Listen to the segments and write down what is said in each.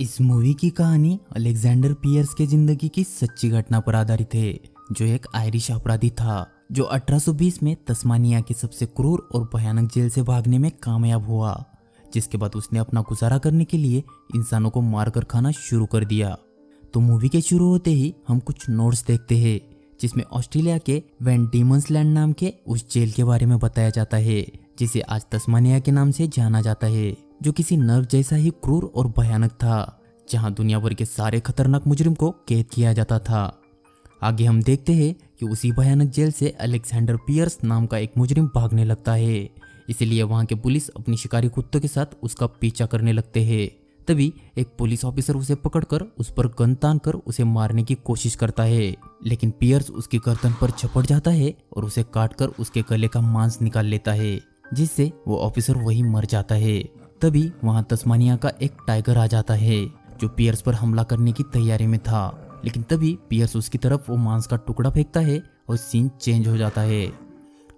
इस मूवी की कहानी अलेक्जेंडर पियर्स के जिंदगी की सच्ची घटना पर आधारित है, जो एक आयरिश अपराधी था जो 1820 में तस्मानिया की सबसे क्रूर और भयानक जेल से भागने में कामयाब हुआ, जिसके बाद उसने अपना गुजारा करने के लिए इंसानों को मारकर खाना शुरू कर दिया। तो मूवी के शुरू होते ही हम कुछ नोट्स देखते हैं, जिसमें ऑस्ट्रेलिया के वैन डीमंस लैंड नाम के उस जेल के बारे में बताया जाता है, जिसे आज तस्मानिया के नाम से जाना जाता है, जो किसी नर्क जैसा ही क्रूर और भयानक था, जहां दुनिया भर के सारे खतरनाक मुजरिम को कैद किया जाता था। आगे हम देखते हैं कि उसी भयानक जेल से अलेक्जेंडर पियर्स नाम का एक मुजरिम भागने लगता है, इसलिए वहां के पुलिस अपनी शिकारी कुत्तों के साथ उसका पीछा करने लगते हैं। तभी एक पुलिस ऑफिसर उसे पकड़कर उस पर गन तानकर उसे मारने की कोशिश करता है, लेकिन पियर्स उसकी गर्दन पर झपट जाता है और उसे काटकर उसके गले का मांस निकाल लेता है, जिससे वो ऑफिसर वही मर जाता है। तभी वहां तस्मानिया का एक टाइगर आ जाता है, जो पियर्स पर हमला करने की तैयारी में था, लेकिन तभी पियर्स उसकी तरफ वो मांस का टुकड़ा फेंकता है और सीन चेंज हो जाता है।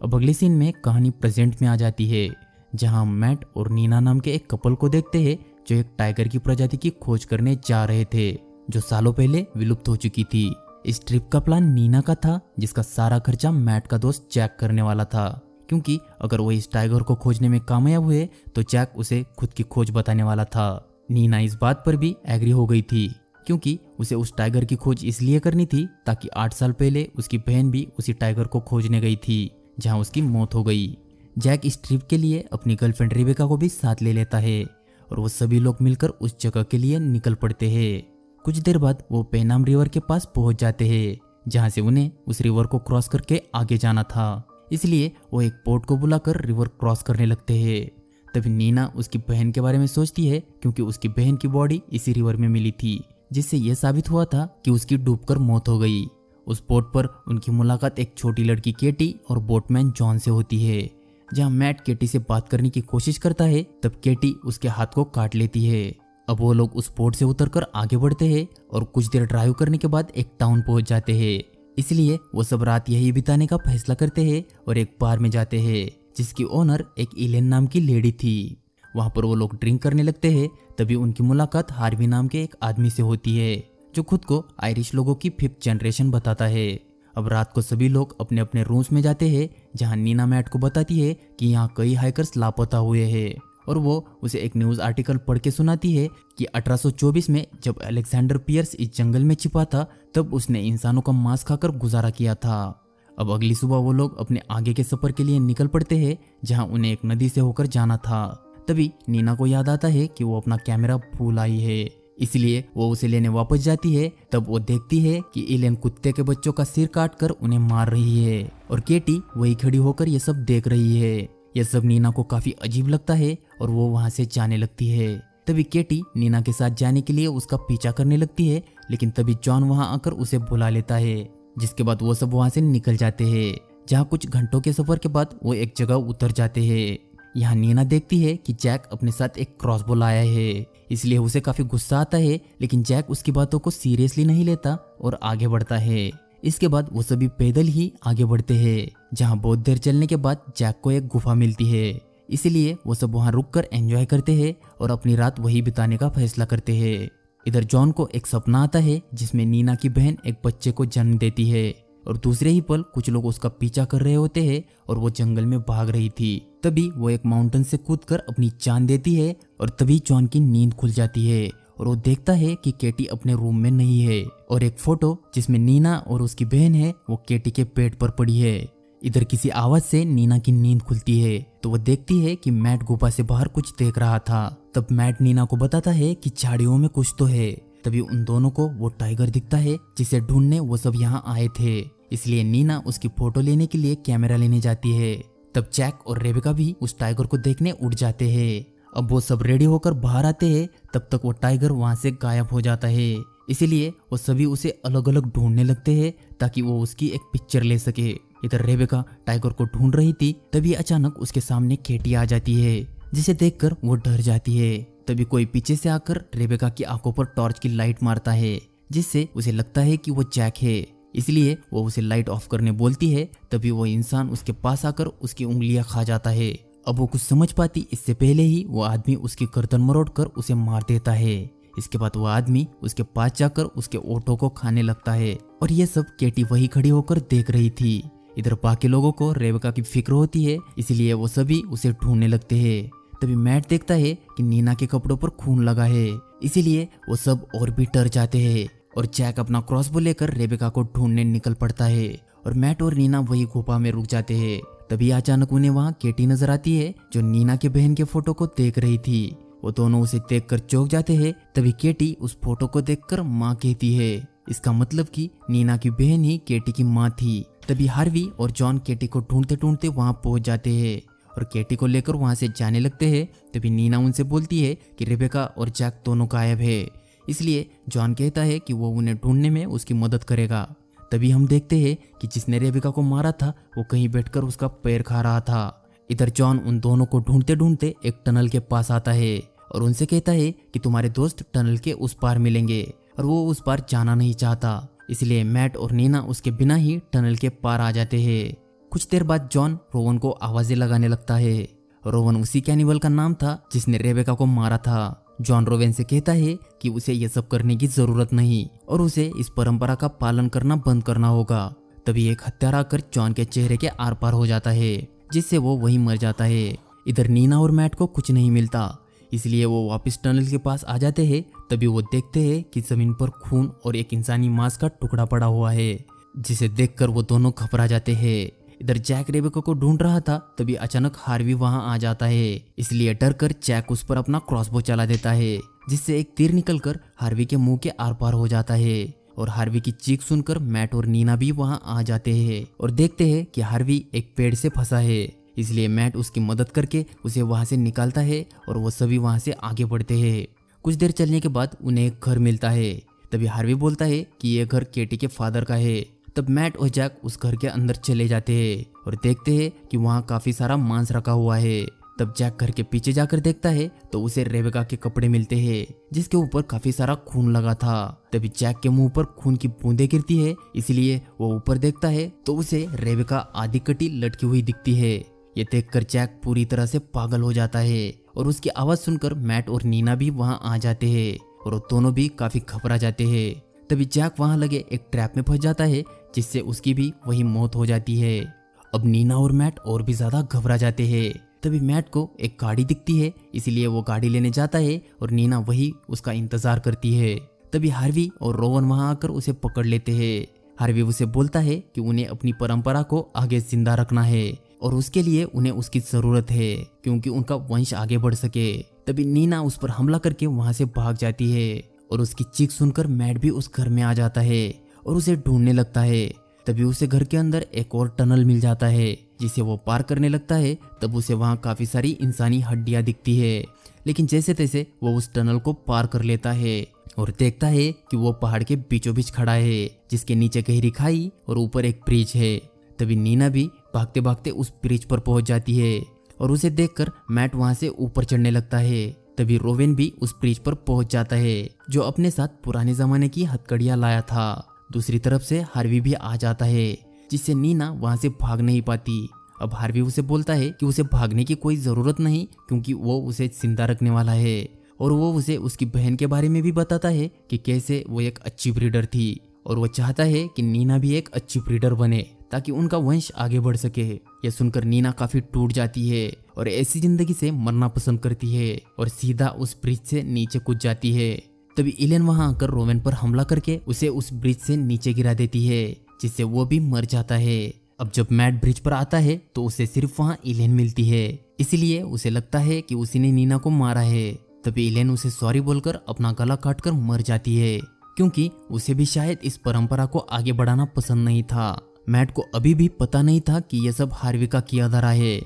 अब अगले सीन में कहानी प्रेजेंट में आ जाती है, जहां मैट और नीना नाम के एक कपल को देखते हैं, जो एक टाइगर की प्रजाति की खोज करने जा रहे थे, जो सालों पहले विलुप्त हो चुकी थी। इस ट्रिप का प्लान नीना का था, जिसका सारा खर्चा मैट का दोस्त जैक करने वाला था, क्योंकि अगर वो इस टाइगर को खोजने में कामयाब हुए तो जैक उसे खुद की खोज बताने वाला था। नीना इस बात पर भी एग्री हो गई थी, क्योंकि उसे उस टाइगर की खोज इसलिए करनी थी ताकि 8 साल पहले उसकी बहन भी उसी टाइगर को खोजने गई थी, जहां उसकी मौत हो गई। जैक इस ट्रिप के लिए अपनी गर्लफ्रेंड रिबेका को भी साथ ले लेता है और वो सभी लोग मिलकर उस जगह के लिए निकल पड़ते हैं। कुछ देर बाद वो पेनाम रिवर के पास पहुंच जाते हैं, जहां से उन्हें उस रिवर को क्रॉस करके आगे जाना था, इसलिए वो एक बोट को बुलाकर रिवर क्रॉस करने लगते हैं। तभी नीना उसकी बहन के बारे में सोचती है, क्योंकि उसकी बहन की बॉडी इसी रिवर में मिली थी, जिससे यह साबित हुआ था कि उसकी डूबकर मौत हो गई। उस बोट पर उनकी मुलाकात एक छोटी लड़की केटी और बोटमैन जॉन से होती है। जहां मैट केटी से बात करने की कोशिश करता है, तब केटी उसके हाथ को काट लेती है। अब वो लोग उस बोट से उतरकर आगे बढ़ते हैं और कुछ देर ड्राइव करने के बाद एक टाउन पहुंच जाते हैं, इसलिए वो सब रात यही बिताने का फैसला करते हैं और एक बार में जाते हैं, जिसकी ओनर एक इलेन नाम की लेडी थी। वहां पर वो लोग ड्रिंक करने लगते हैं। तभी उनकी मुलाकात हार्वी नाम के एक आदमी से होती है, जो खुद को आयरिश लोगों की 5th जनरेशन बताता है। अब रात को सभी लोग अपने अपने रूम्स में जाते हैं, जहां नीना मैट को बताती है कि यहाँ कई हाइकर्स लापता हुए हैं, और वो उसे एक न्यूज़ आर्टिकल पढ़ के सुनाती है कि 1824 में जब अलेक्जेंडर पियर्स इस जंगल में छिपा था, तब उसने इंसानों का मांस खाकर गुजारा किया था। अब अगली सुबह वो लोग अपने आगे के सफर के लिए निकल पड़ते हैं, जहां उन्हें एक नदी से होकर जाना था। तभी नीना को याद आता है कि वो अपना कैमरा भूल आई है, इसलिए वो उसे लेने वापस जाती है। तब वो देखती है कि इलेन कुत्ते के बच्चों का सिर काटकर उन्हें मार रही है, और केटी वही खड़ी होकर ये सब देख रही है। यह सब नीना को काफी अजीब लगता है और वो वहां से जाने लगती है। तभी केटी नीना के साथ जाने के लिए उसका पीछा करने लगती है, लेकिन तभी जॉन वहां आकर उसे बुला लेता है, जिसके बाद वो सब वहां से निकल जाते हैं। जहां कुछ घंटों के सफर के बाद वो एक जगह उतर जाते हैं। यहाँ नीना देखती है कि जैक अपने साथ एक क्रॉसबो लाया है, इसलिए उसे काफी गुस्सा आता है, लेकिन जैक उसकी बातों को सीरियसली नहीं लेता और आगे बढ़ता है। इसके बाद वो सभी पैदल ही आगे बढ़ते हैं, जहाँ बहुत देर चलने के बाद जैक को एक गुफा मिलती है, इसलिए वो सब वहाँ रुककर एंजॉय करते हैं और अपनी रात वही बिताने का फैसला करते हैं। इधर जॉन को एक सपना आता है, जिसमें नीना की बहन एक बच्चे को जन्म देती है, और दूसरे ही पल कुछ लोग उसका पीछा कर रहे होते हैं और वो जंगल में भाग रही थी। तभी वो एक माउंटेन से कूदकर अपनी जान देती है, और तभी जॉन की नींद खुल जाती है और वो देखता है कि केटी अपने रूम में नहीं है, और एक फोटो जिसमें नीना और उसकी बहन है वो केटी के पेट पर पड़ी है। इधर किसी आवाज से नीना की नींद खुलती है, तो वो देखती है कि मैट गुफा से बाहर कुछ देख रहा था। तब मैट नीना को बताता है कि झाड़ियों में कुछ तो है। तभी उन दोनों को वो टाइगर दिखता है, जिसे ढूंढने वो सब यहाँ आए थे, इसलिए नीना उसकी फोटो लेने के लिए कैमरा लेने जाती है। तब जैक और रेबेका भी उस टाइगर को देखने उड़ जाते हैं। अब वो सब रेडी होकर बाहर आते हैं, तब तक वो टाइगर वहां से गायब हो जाता है, इसलिए वो सभी उसे अलग अलग ढूंढने लगते हैं ताकि वो उसकी एक पिक्चर ले सके। इधर रेबेका टाइगर को ढूंढ रही थी, तभी अचानक उसके सामने केटी आ जाती है, जिसे देखकर वो डर जाती है। तभी कोई पीछे से आकर रेबेका की आंखों पर टॉर्च की लाइट मारता है, जिससे उसे लगता है कि वो जैक है, इसलिए वो उसे लाइट ऑफ करने बोलती है। तभी वो इंसान उसके पास आकर उसकी उंगलियां खा जाता है। अब वो कुछ समझ पाती इससे पहले ही वो आदमी उसकी गर्दन मरोड़ कर उसे मार देता है। इसके बाद वो आदमी उसके पास जाकर उसके ऑटो को खाने लगता है और ये सब केटी वही खड़ी होकर देख रही थी। इधर बाकी लोगों को रेबेका की फिक्र होती है, इसलिए वो सभी उसे ढूंढने लगते हैं। तभी मैट देखता है कि नीना के कपड़ों पर खून लगा है, इसीलिए वो सब और भी डर जाते हैं और जैक अपना क्रॉसबो लेकर रेबेका को ढूंढने निकल पड़ता है और मैट और नीना वही गुफा में रुक जाते हैं। तभी अचानक उन्हें वहाँ केटी नजर आती है जो नीना के बहन के फोटो को देख रही थी। वो दोनों उसे देखकर चौंक जाते हैं। तभी केटी उस फोटो को देखकर माँ कहती है, इसका मतलब कि नीना की बहन ही केटी की माँ थी। तभी हार्वी और जॉन केटी को ढूंढते ढूंढते वहाँ पहुँच जाते हैं और केटी को लेकर वहाँ से जाने लगते हैं। तभी नीना उनसे बोलती है कि रेबेका और जैक दोनों गायब है, इसलिए जॉन कहता है कि वो उन्हें ढूंढने में उसकी मदद करेगा। तभी हम देखते हैं कि जिसने रेबेका को मारा था वो कहीं बैठकर उसका पैर खा रहा था। इधर जॉन उन दोनों को ढूंढते ढूंढते एक टनल के पास आता है और उनसे कहता है कि तुम्हारे दोस्त टनल के उस पार मिलेंगे, और वो उस पार जाना नहीं चाहता, इसलिए मैट और नीना उसके बिना ही टनल के पार आ जाते हैं। कुछ देर बाद जॉन रोवन को आवाजें लगाने लगता है। रोवन उसी कैनिबल का नाम था जिसने रेबेका को मारा था। जॉन रोवन से कहता है कि उसे ये सब करने की जरूरत नहीं और उसे इस परंपरा का पालन करना बंद करना होगा। तभी एक हत्यारा आकर जॉन के चेहरे के आर पार हो जाता है, जिससे वो वहीं मर जाता है। इधर नीना और मैट को कुछ नहीं मिलता, इसलिए वो वापस टनल के पास आ जाते हैं। तभी वो देखते हैं कि जमीन पर खून और एक इंसानी मांस का टुकड़ा पड़ा हुआ है, जिसे देखकर वो दोनों घबरा जाते हैं। इधर जैक रेबेका को ढूंढ रहा था, तभी अचानक हार्वी वहां आ जाता है, इसलिए डरकर जैक उस पर अपना क्रॉसबो चला देता है, जिससे एक तीर निकलकर हार्वी के मुंह के आर पार हो जाता है। और हार्वी की चीख सुनकर मैट और नीना भी वहां आ जाते हैं और देखते हैं कि हार्वी एक पेड़ से फंसा है, इसलिए मैट उसकी मदद करके उसे वहां से निकालता है और वो सभी वहां से आगे बढ़ते हैं। कुछ देर चलने के बाद उन्हें एक घर मिलता है। तभी हार्वी बोलता है कि यह घर केटी के फादर का है। तब मैट और जैक उस घर के अंदर चले जाते हैं और देखते हैं कि वहाँ काफी सारा मांस रखा हुआ है। तब जैक घर के पीछे जाकर देखता है तो उसे रेबेका के कपड़े मिलते हैं, जिसके ऊपर काफी सारा खून लगा था। तभी जैक के मुंह पर खून की बूंदें गिरती है, इसलिए वो ऊपर देखता है तो उसे रेबेका आधी कटी लटकी हुई दिखती है। ये देखकर जैक पूरी तरह से पागल हो जाता है और उसकी आवाज सुनकर मैट और नीना भी वहां आ जाते हैं और वो दोनों भी काफी घबरा जाते हैं। तभी जैक वहां लगे एक ट्रैप में फंस जाता है, जिससे उसकी भी वही मौत हो जाती है। अब नीना और मैट और भी ज्यादा घबरा जाते हैं। तभी मैट को एक गाड़ी दिखती है, इसलिए वो गाड़ी लेने जाता है और नीना वही उसका इंतजार करती है। तभी हार्वी और रोवन वहां आकर उसे पकड़ लेते हैं। हार्वी उसे बोलता है कि उन्हें अपनी परंपरा को आगे जिंदा रखना है और उसके लिए उन्हें उसकी जरूरत है, क्योंकि उनका वंश आगे बढ़ सके। तभी नीना उस पर हमला करके वहां से भाग जाती है और उसकी चीख सुनकर मैट भी उस घर में आ जाता है और उसे ढूंढने लगता है। तभी उसे घर के अंदर एक और टनल मिल जाता है, जिसे वो पार करने लगता है। तब उसे वहां काफी सारी इंसानी हड्डियां दिखती है, लेकिन जैसे तैसे वो उस टनल को पार कर लेता है और देखता है कि वो पहाड़ के बीचों बीच खड़ा है, जिसके नीचे गहरी खाई और ऊपर एक ब्रिज है। तभी नीना भी भागते भागते उस ब्रिज पर पहुंच जाती है और उसे देखकर मैट वहां से ऊपर चढ़ने लगता है। तभी रोवेन भी उस ब्रिज पर पहुंच जाता है, जो अपने साथ पुराने जमाने की हथकड़ियां लाया था। दूसरी तरफ से हार्वी भी आ जाता है, जिससे नीना वहां से भाग नहीं पाती। अब हार्वी उसे बोलता है कि उसे भागने की कोई जरूरत नहीं, क्योंकि वो उसे जिंदा रखने वाला है। और वो उसे उसकी बहन के बारे में भी बताता है कि कैसे वो एक अच्छी ब्रीडर थी और वो चाहता है कि नीना भी एक अच्छी ब्रीडर बने, ताकि उनका वंश आगे बढ़ सके। यह सुनकर नीना काफी टूट जाती है और ऐसी जिंदगी से मरना पसंद करती है और सीधा उस ब्रिज से नीचे कूद जाती है। तभी इलेन वहां आकर रोवेन पर हमला करके उसे उस ब्रिज से नीचे गिरा देती है, जिससे वो भी मर जाता है। अब जब मैट ब्रिज पर आता है तो उसे सिर्फ वहां इलेन मिलती है, इसलिए उसे लगता है कि उसी ने नीना को मारा है। तभी इलेन उसे सॉरी बोलकर अपना गला काटकर मर जाती है, क्योंकि उसे भी शायद इस परंपरा को आगे बढ़ाना पसंद नहीं था। मैट को अभी भी पता नहीं था कि यह सब हार्वी का किया धरा है।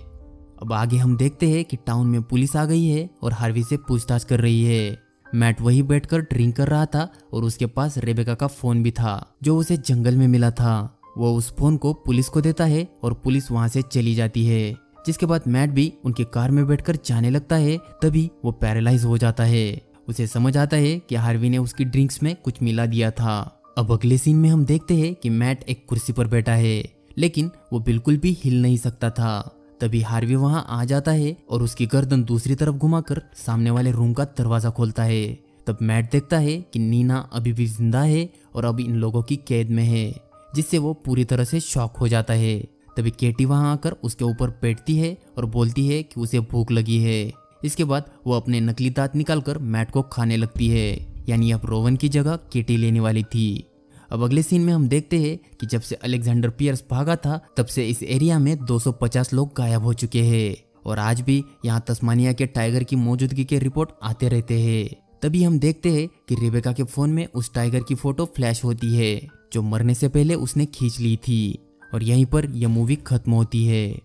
अब आगे हम देखते हैं कि टाउन में पुलिस आ गई है और हार्वी से पूछताछ कर रही है। मैट वही बैठकर ड्रिंक कर रहा था और उसके पास रेबेका का फोन भी था, जो उसे जंगल में मिला था। वो उस फोन को पुलिस को देता है और पुलिस वहां से चली जाती है, जिसके बाद मैट भी उनकी कार में बैठकर जाने लगता है। तभी वो पैरालाइज हो जाता है। उसे समझ आता है कि हार्वी ने उसकी ड्रिंक्स में कुछ मिला दिया था। अब अगले सीन में हम देखते हैं कि मैट एक कुर्सी पर बैठा है, लेकिन वो बिल्कुल भी हिल नहीं सकता था। तभी हार्वी वहां आ जाता है और उसकी गर्दन दूसरी तरफ घुमाकर सामने वाले रूम का दरवाजा खोलता है। तब मैट देखता है कि नीना अभी भी जिंदा है और अभी इन लोगों की कैद में है, जिससे वो पूरी तरह से शॉक हो जाता है। तभी केटी वहां आकर उसके ऊपर बैठती है और बोलती है कि उसे भूख लगी है। इसके बाद वो अपने नकली दांत निकालकर मैट को खाने लगती है, यानी अब रोवन की जगह केटी लेने वाली थी। अब अगले सीन में हम देखते हैं कि जब से अलेक्जेंडर पियर्स भागा था तब से इस एरिया में 250 लोग गायब हो चुके हैं और आज भी यहाँ तस्मानिया के टाइगर की मौजूदगी के रिपोर्ट आते रहते हैं। तभी हम देखते हैं कि रेबेका के फोन में उस टाइगर की फोटो फ्लैश होती है जो मरने से पहले उसने खींच ली थी और यहीं पर यह मूवी खत्म होती है।